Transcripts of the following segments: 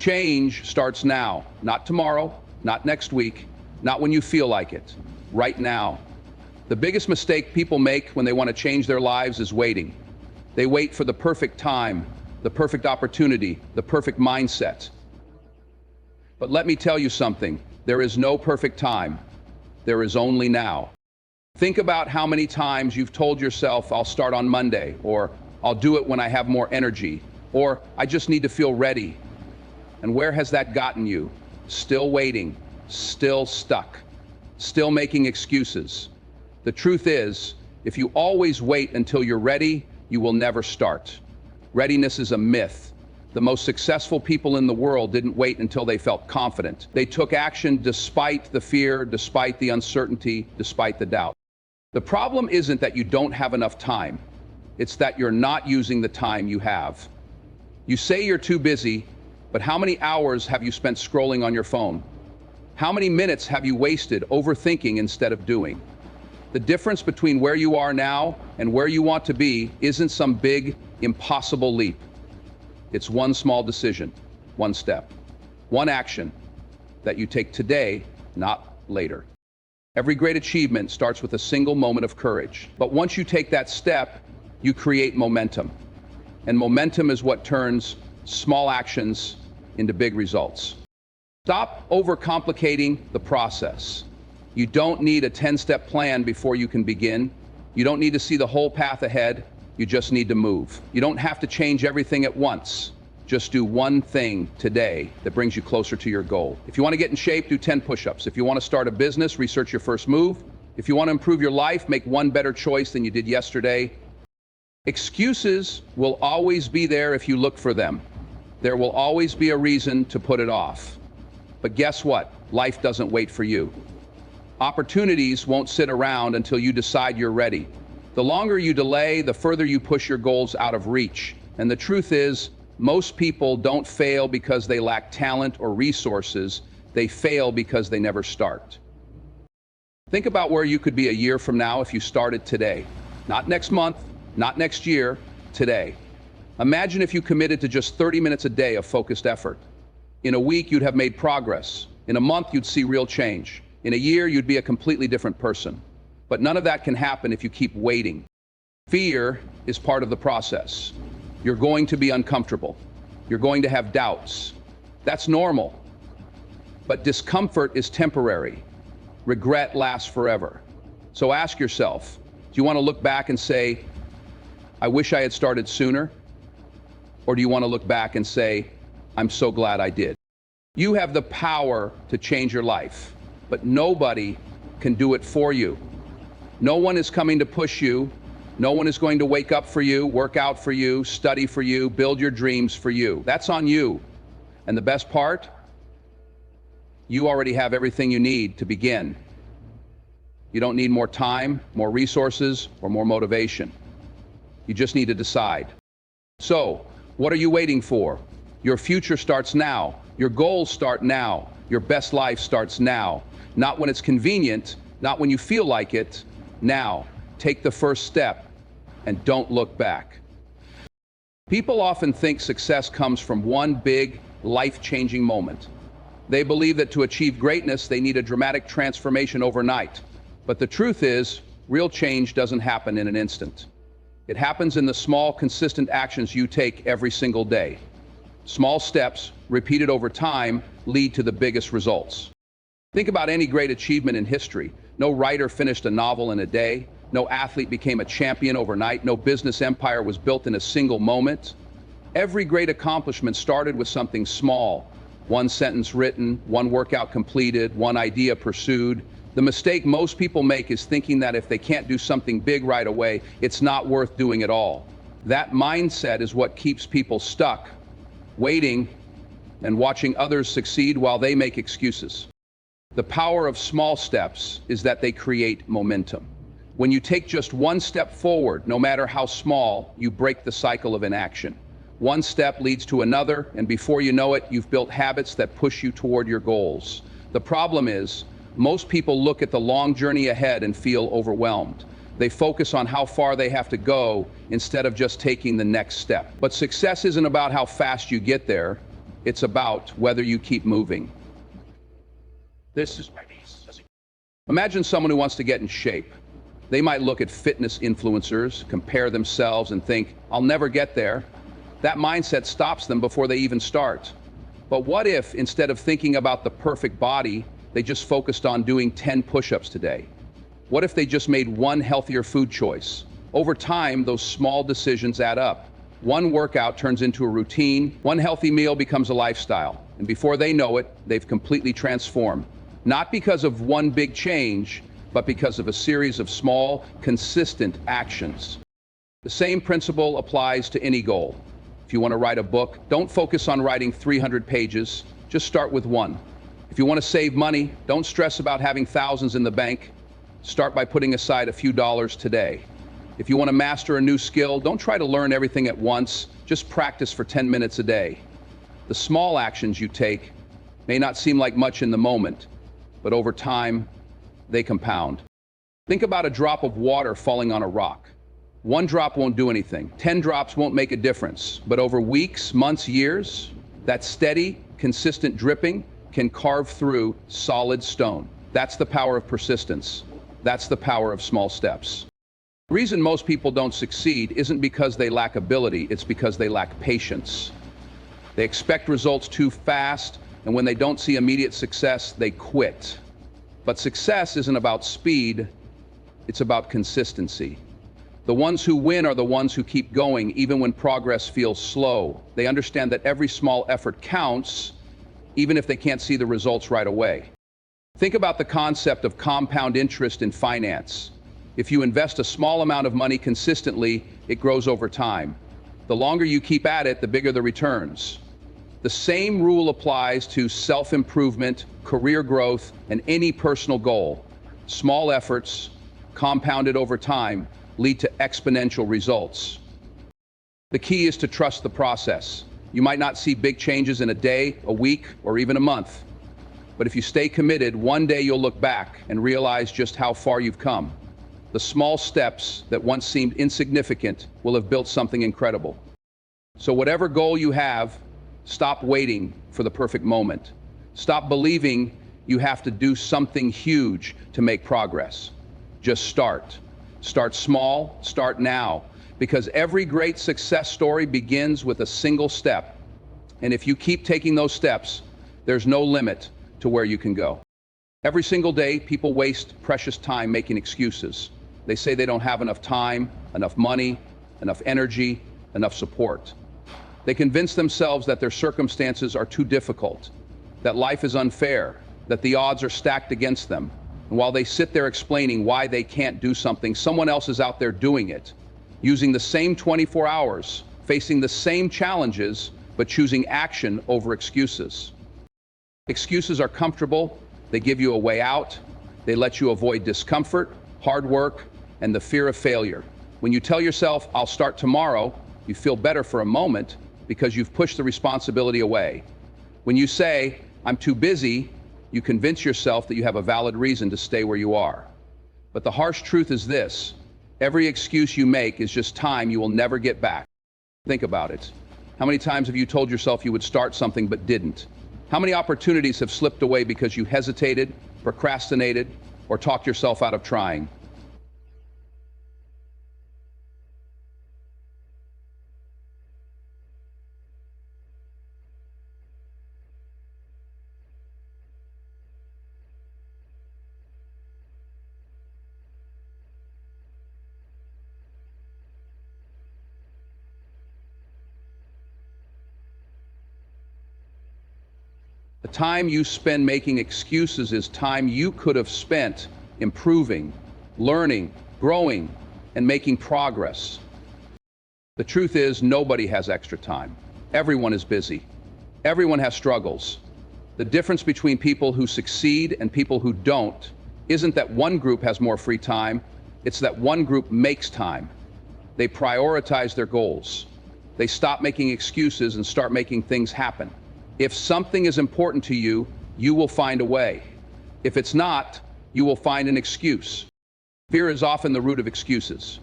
Change starts now, not tomorrow, not next week, not when you feel like it, right now. The biggest mistake people make when they want to change their lives is waiting. They wait for the perfect time, the perfect opportunity, the perfect mindset. But let me tell you something, there is no perfect time. There is only now. Think about how many times you've told yourself, I'll start on Monday, or I'll do it when I have more energy, or I just need to feel ready. And where has that gotten you? Still waiting, still stuck, still making excuses. The truth is, if you always wait until you're ready, you will never start. Readiness is a myth. The most successful people in the world didn't wait until they felt confident. They took action despite the fear, despite the uncertainty, despite the doubt. The problem isn't that you don't have enough time. It's that you're not using the time you have. You say you're too busy, but how many hours have you spent scrolling on your phone? How many minutes have you wasted overthinking instead of doing? The difference between where you are now and where you want to be isn't some big, impossible leap. It's one small decision, one step, one action that you take today, not later. Every great achievement starts with a single moment of courage. But once you take that step, you create momentum. And momentum is what turns small actions into big results. Stop overcomplicating the process. You don't need a 10-step plan before you can begin. You don't need to see the whole path ahead. You just need to move. You don't have to change everything at once. Just do one thing today that brings you closer to your goal. If you want to get in shape, do 10 push-ups. If you want to start a business, research your first move. If you want to improve your life, make one better choice than you did yesterday. Excuses will always be there if you look for them. There will always be a reason to put it off. But guess what? Life doesn't wait for you. Opportunities won't sit around until you decide you're ready. The longer you delay, the further you push your goals out of reach. And the truth is, most people don't fail because they lack talent or resources. They fail because they never start. Think about where you could be a year from now if you started today. Not next month, not next year, today. Imagine if you committed to just 30 minutes a day of focused effort. In a week, you'd have made progress. In a month, you'd see real change. In a year, you'd be a completely different person. But none of that can happen if you keep waiting. Fear is part of the process. You're going to be uncomfortable. You're going to have doubts. That's normal. But discomfort is temporary. Regret lasts forever. So ask yourself, do you want to look back and say, I wish I had started sooner? Or do you want to look back and say, I'm so glad I did? You have the power to change your life, but nobody can do it for you. No one is coming to push you. No one is going to wake up for you, work out for you, study for you, build your dreams for you. That's on you. And the best part, you already have everything you need to begin. You don't need more time, more resources, or more motivation. You just need to decide. So, what are you waiting for? Your future starts now. Your goals start now. Your best life starts now. Not when it's convenient, not when you feel like it. Now, take the first step and don't look back. People often think success comes from one big, life-changing moment. They believe that to achieve greatness, they need a dramatic transformation overnight. But the truth is, real change doesn't happen in an instant. It happens in the small, consistent actions you take every single day. Small steps, repeated over time, lead to the biggest results. Think about any great achievement in history. No writer finished a novel in a day. No athlete became a champion overnight. No business empire was built in a single moment. Every great accomplishment started with something small. One sentence written, one workout completed, one idea pursued. The mistake most people make is thinking that if they can't do something big right away, it's not worth doing at all. That mindset is what keeps people stuck, waiting and watching others succeed while they make excuses. The power of small steps is that they create momentum. When you take just one step forward, no matter how small, you break the cycle of inaction. One step leads to another, and before you know it, you've built habits that push you toward your goals. The problem is, most people look at the long journey ahead and feel overwhelmed. They focus on how far they have to go instead of just taking the next step. But success isn't about how fast you get there. It's about whether you keep moving. This is my piece. Imagine someone who wants to get in shape. They might look at fitness influencers, compare themselves, and think, I'll never get there. That mindset stops them before they even start. But what if, instead of thinking about the perfect body, they just focused on doing 10 push-ups today? What if they just made one healthier food choice? Over time, those small decisions add up. One workout turns into a routine, one healthy meal becomes a lifestyle, and before they know it, they've completely transformed. Not because of one big change, but because of a series of small, consistent actions. The same principle applies to any goal. If you want to write a book, don't focus on writing 300 pages, just start with one. If you want to save money, don't stress about having thousands in the bank. Start by putting aside a few dollars today. If you want to master a new skill, don't try to learn everything at once, just practice for 10 minutes a day. The small actions you take may not seem like much in the moment, but over time, they compound. Think about a drop of water falling on a rock. One drop won't do anything. 10 drops won't make a difference. But over weeks, months, years, that steady, consistent dripping can carve through solid stone. That's the power of persistence. That's the power of small steps. The reason most people don't succeed isn't because they lack ability, it's because they lack patience. They expect results too fast, and when they don't see immediate success, they quit. But success isn't about speed, it's about consistency. The ones who win are the ones who keep going even when progress feels slow. They understand that every small effort counts, even if they can't see the results right away. Think about the concept of compound interest in finance. If you invest a small amount of money consistently, it grows over time. The longer you keep at it, the bigger the returns. The same rule applies to self-improvement, career growth, and any personal goal. Small efforts, compounded over time, lead to exponential results. The key is to trust the process. You might not see big changes in a day, a week, or even a month. But if you stay committed, one day you'll look back and realize just how far you've come. The small steps that once seemed insignificant will have built something incredible. So whatever goal you have, stop waiting for the perfect moment. Stop believing you have to do something huge to make progress. Just start. Start small, start now. Because every great success story begins with a single step. And if you keep taking those steps, there's no limit to where you can go. Every single day, people waste precious time making excuses. They say they don't have enough time, enough money, enough energy, enough support. They convince themselves that their circumstances are too difficult, that life is unfair, that the odds are stacked against them. And while they sit there explaining why they can't do something, someone else is out there doing it, using the same 24 hours, facing the same challenges, but choosing action over excuses. Excuses are comfortable, they give you a way out, they let you avoid discomfort, hard work, and the fear of failure. When you tell yourself, I'll start tomorrow, you feel better for a moment because you've pushed the responsibility away. When you say, I'm too busy, you convince yourself that you have a valid reason to stay where you are. But the harsh truth is this: every excuse you make is just time you will never get back. Think about it. How many times have you told yourself you would start something but didn't? How many opportunities have slipped away because you hesitated, procrastinated, or talked yourself out of trying? The time you spend making excuses is time you could have spent improving, learning, growing, and making progress. The truth is, nobody has extra time. Everyone is busy. Everyone has struggles. The difference between people who succeed and people who don't isn't that one group has more free time, it's that one group makes time. They prioritize their goals. They stop making excuses and start making things happen. If something is important to you, you will find a way. If it's not, you will find an excuse. Fear is often the root of excuses.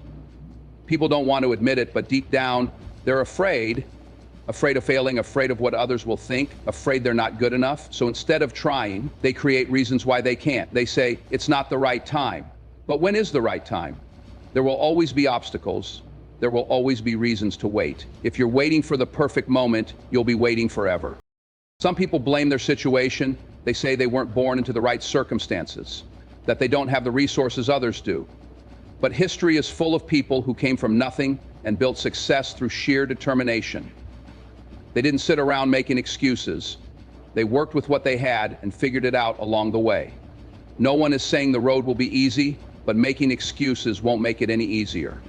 People don't want to admit it, but deep down, they're afraid afraid of failing, afraid of what others will think, afraid they're not good enough. So instead of trying, they create reasons why they can't. They say, it's not the right time. But when is the right time? There will always be obstacles. There will always be reasons to wait. If you're waiting for the perfect moment, you'll be waiting forever. Some people blame their situation. They say they weren't born into the right circumstances, that they don't have the resources others do. But history is full of people who came from nothing and built success through sheer determination. They didn't sit around making excuses. They worked with what they had and figured it out along the way. No one is saying the road will be easy, but making excuses won't make it any easier.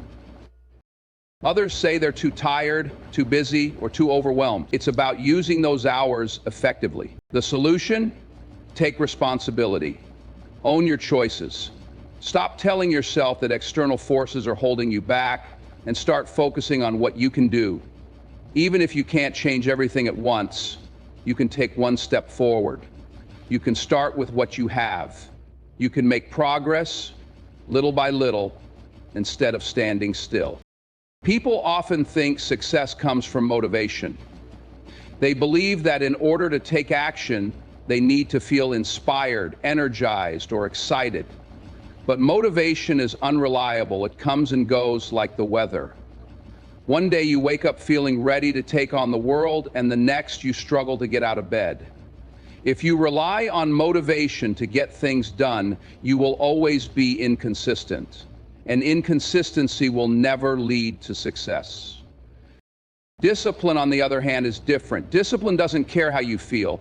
Others say they're too tired, too busy, or too overwhelmed. It's about using those hours effectively. The solution? Take responsibility. Own your choices. Stop telling yourself that external forces are holding you back and start focusing on what you can do. Even if you can't change everything at once, you can take one step forward. You can start with what you have. You can make progress little by little instead of standing still. People often think success comes from motivation. They believe that in order to take action, they need to feel inspired, energized, or excited. But motivation is unreliable. It comes and goes like the weather. One day you wake up feeling ready to take on the world, and the next you struggle to get out of bed. If you rely on motivation to get things done, you will always be inconsistent. And inconsistency will never lead to success. Discipline, on the other hand, is different. Discipline doesn't care how you feel.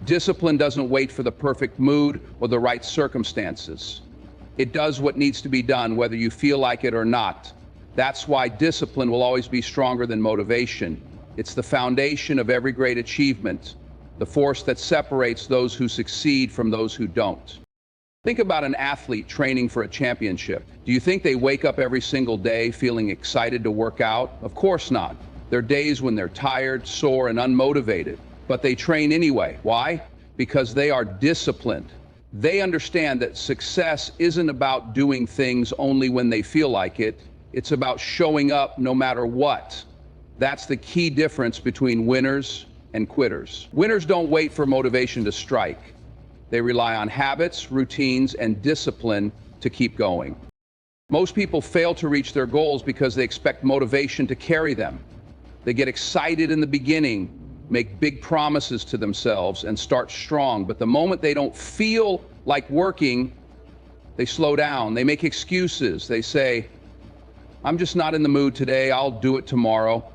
Discipline doesn't wait for the perfect mood or the right circumstances. It does what needs to be done, whether you feel like it or not. That's why discipline will always be stronger than motivation. It's the foundation of every great achievement, the force that separates those who succeed from those who don't. Think about an athlete training for a championship. Do you think they wake up every single day feeling excited to work out? Of course not. There are days when they're tired, sore, and unmotivated, but they train anyway. Why? Because they are disciplined. They understand that success isn't about doing things only when they feel like it. It's about showing up no matter what. That's the key difference between winners and quitters. Winners don't wait for motivation to strike. They rely on habits, routines, and discipline to keep going. Most people fail to reach their goals because they expect motivation to carry them. They get excited in the beginning, make big promises to themselves, and start strong. But the moment they don't feel like working, they slow down. They make excuses. They say, I'm just not in the mood today. I'll do it tomorrow.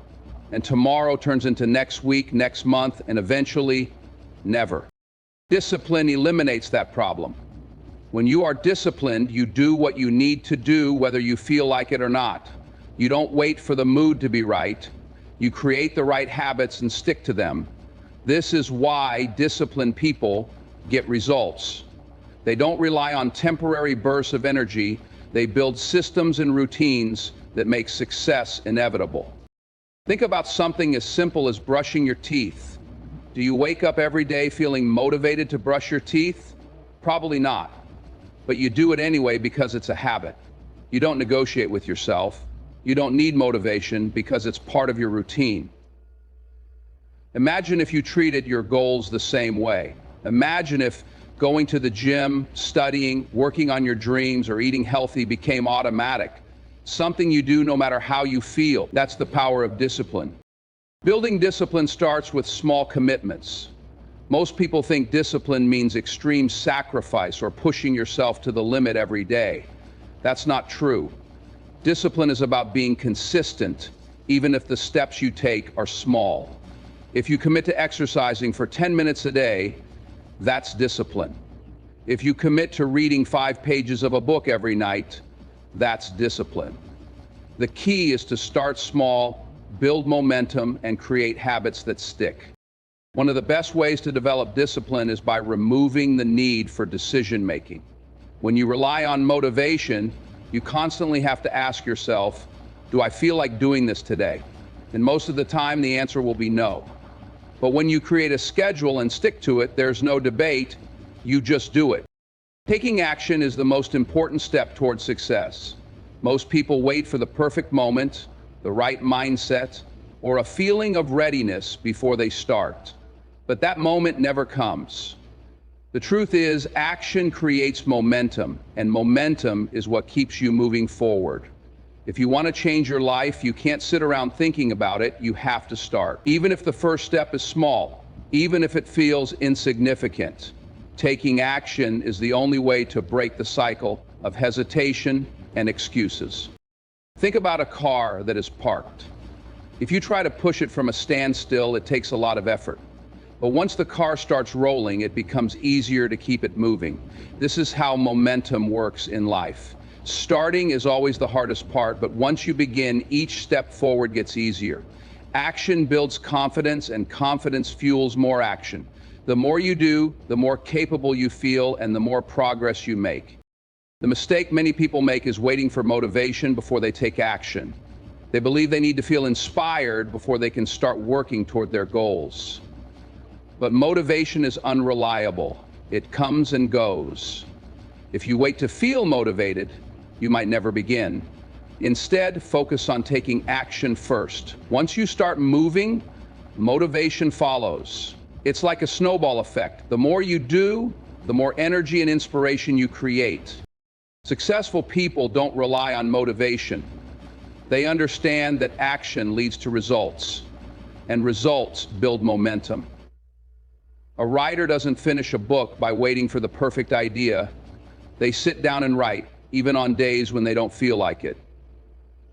And tomorrow turns into next week, next month, and eventually never. Discipline eliminates that problem. When you are disciplined, you do what you need to do, whether you feel like it or not. You don't wait for the mood to be right. You create the right habits and stick to them. This is why disciplined people get results. They don't rely on temporary bursts of energy. They build systems and routines that make success inevitable. Think about something as simple as brushing your teeth. Do you wake up every day feeling motivated to brush your teeth? Probably not. But you do it anyway because it's a habit. You don't negotiate with yourself. You don't need motivation because it's part of your routine. Imagine if you treated your goals the same way. Imagine if going to the gym, studying, working on your dreams, or eating healthy became automatic. Something you do no matter how you feel. That's the power of discipline. Building discipline starts with small commitments. Most people think discipline means extreme sacrifice or pushing yourself to the limit every day. That's not true. Discipline is about being consistent, even if the steps you take are small. If you commit to exercising for 10 minutes a day, that's discipline. If you commit to reading 5 pages of a book every night, that's discipline. The key is to start small, build momentum, and create habits that stick. One of the best ways to develop discipline is by removing the need for decision-making. When you rely on motivation, you constantly have to ask yourself, do I feel like doing this today? And most of the time, the answer will be no. But when you create a schedule and stick to it, there's no debate, you just do it. Taking action is the most important step towards success. Most people wait for the perfect moment, the right mindset, or a feeling of readiness before they start. But that moment never comes. The truth is, action creates momentum, and momentum is what keeps you moving forward. If you want to change your life, you can't sit around thinking about it, you have to start. Even if the first step is small, even if it feels insignificant, taking action is the only way to break the cycle of hesitation and excuses. Think about a car that is parked. If you try to push it from a standstill, it takes a lot of effort. But once the car starts rolling, it becomes easier to keep it moving. This is how momentum works in life. Starting is always the hardest part, but once you begin, each step forward gets easier. Action builds confidence, and confidence fuels more action. The more you do, the more capable you feel, and the more progress you make. The mistake many people make is waiting for motivation before they take action. They believe they need to feel inspired before they can start working toward their goals. But motivation is unreliable. It comes and goes. If you wait to feel motivated, you might never begin. Instead, focus on taking action first. Once you start moving, motivation follows. It's like a snowball effect. The more you do, the more energy and inspiration you create. Successful people don't rely on motivation. They understand that action leads to results, and results build momentum. A writer doesn't finish a book by waiting for the perfect idea. They sit down and write, even on days when they don't feel like it.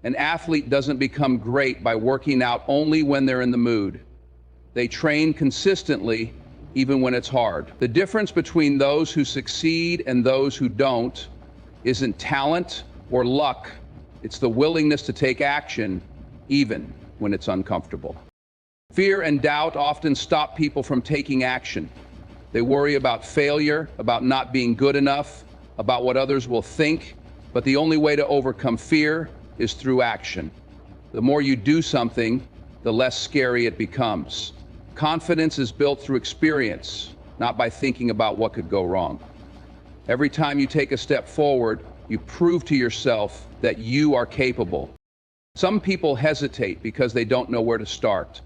An athlete doesn't become great by working out only when they're in the mood. They train consistently, even when it's hard. The difference between those who succeed and those who don't isn't talent or luck. It's the willingness to take action, even when it's uncomfortable. Fear and doubt often stop people from taking action. They worry about failure, about not being good enough, about what others will think, but the only way to overcome fear is through action. The more you do something, the less scary it becomes. Confidence is built through experience, not by thinking about what could go wrong. Every time you take a step forward, you prove to yourself that you are capable. Some people hesitate because they don't know where to start.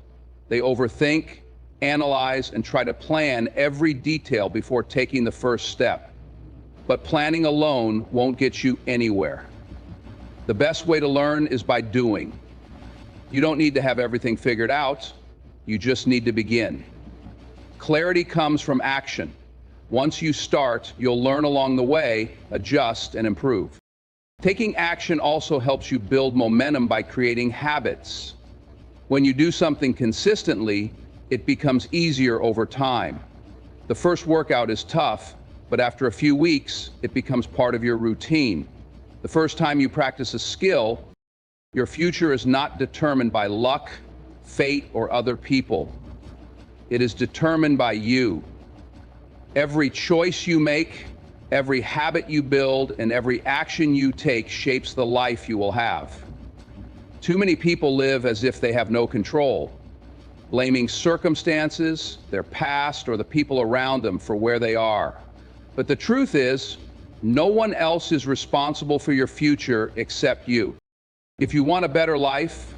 They overthink, analyze, and try to plan every detail before taking the first step. But planning alone won't get you anywhere. The best way to learn is by doing. You don't need to have everything figured out. You just need to begin. Clarity comes from action. Once you start, you'll learn along the way, adjust, and improve. Taking action also helps you build momentum by creating habits. When you do something consistently, it becomes easier over time. The first workout is tough, but after a few weeks, it becomes part of your routine. The first time you practice a skill, your future is not determined by luck, fate, or other people. It is determined by you. Every choice you make, every habit you build, and every action you take shapes the life you will have. Too many people live as if they have no control, blaming circumstances, their past, or the people around them for where they are. But the truth is, no one else is responsible for your future except you. If you want a better life,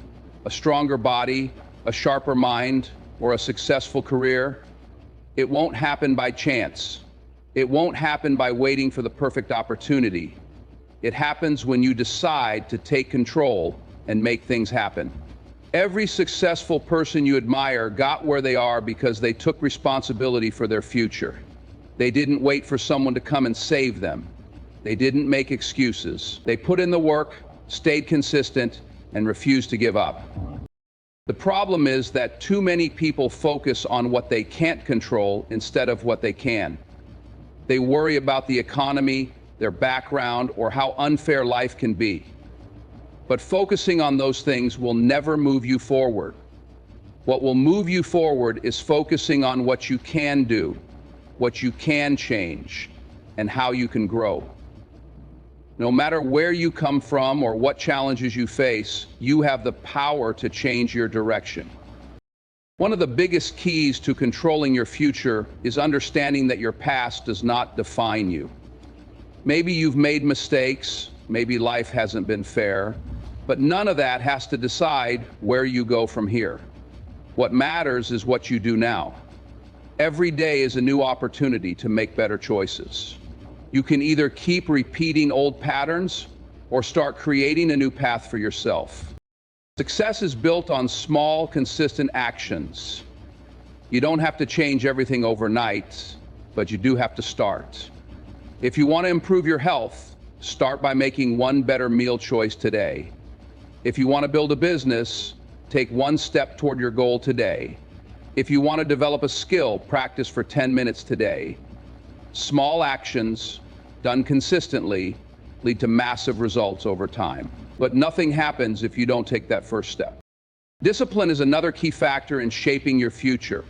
a stronger body, a sharper mind, or a successful career, it won't happen by chance. It won't happen by waiting for the perfect opportunity. It happens when you decide to take control and make things happen. Every successful person you admire got where they are because they took responsibility for their future. They didn't wait for someone to come and save them. They didn't make excuses. They put in the work, stayed consistent, and refused to give up. The problem is that too many people focus on what they can't control instead of what they can. They worry about the economy, their background, or how unfair life can be. But focusing on those things will never move you forward. What will move you forward is focusing on what you can do, what you can change, and how you can grow. No matter where you come from or what challenges you face, you have the power to change your direction. One of the biggest keys to controlling your future is understanding that your past does not define you. Maybe you've made mistakes, maybe life hasn't been fair, But none of that has to decide where you go from here. What matters is what you do now. Every day is a new opportunity to make better choices. You can either keep repeating old patterns or start creating a new path for yourself. Success is built on small, consistent actions. You don't have to change everything overnight, but you do have to start. If you want to improve your health, start by making one better meal choice today. If you want to build a business, take one step toward your goal today. If you want to develop a skill, practice for 10 minutes today. Small actions done consistently lead to massive results over time. But nothing happens if you don't take that first step. Discipline is another key factor in shaping your future.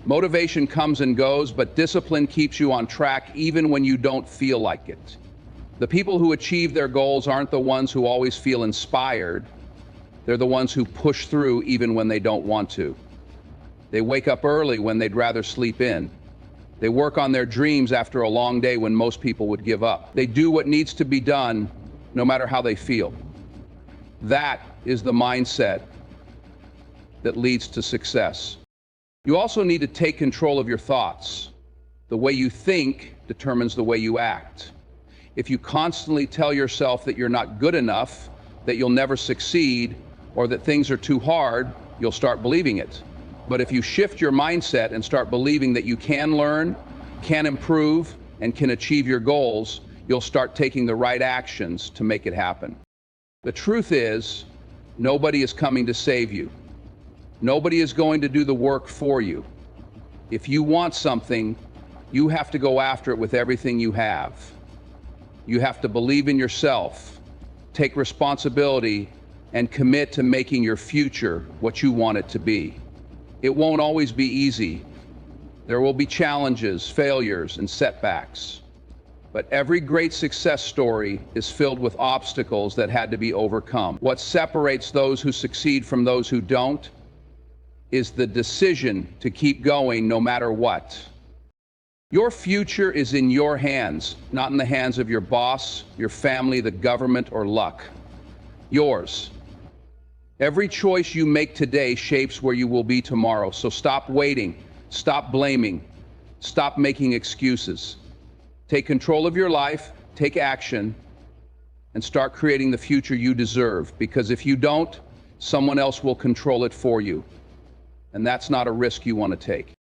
Motivation comes and goes, but discipline keeps you on track even when you don't feel like it. The people who achieve their goals aren't the ones who always feel inspired. They're the ones who push through even when they don't want to. They wake up early when they'd rather sleep in. They work on their dreams after a long day when most people would give up. They do what needs to be done, no matter how they feel. That is the mindset that leads to success. You also need to take control of your thoughts. The way you think determines the way you act. If you constantly tell yourself that you're not good enough, that you'll never succeed, or that things are too hard, you'll start believing it. But if you shift your mindset and start believing that you can learn, can improve, and can achieve your goals, you'll start taking the right actions to make it happen. The truth is, nobody is coming to save you. Nobody is going to do the work for you. If you want something, you have to go after it with everything you have. You have to believe in yourself, take responsibility, and commit to making your future what you want it to be. It won't always be easy. There will be challenges, failures, and setbacks. But every great success story is filled with obstacles that had to be overcome. What separates those who succeed from those who don't is the decision to keep going no matter what. Your future is in your hands, not in the hands of your boss, your family, the government, or luck. Yours. Every choice you make today shapes where you will be tomorrow. So stop waiting, stop blaming, stop making excuses. Take control of your life, take action, and start creating the future you deserve. Because if you don't, someone else will control it for you. And that's not a risk you want to take.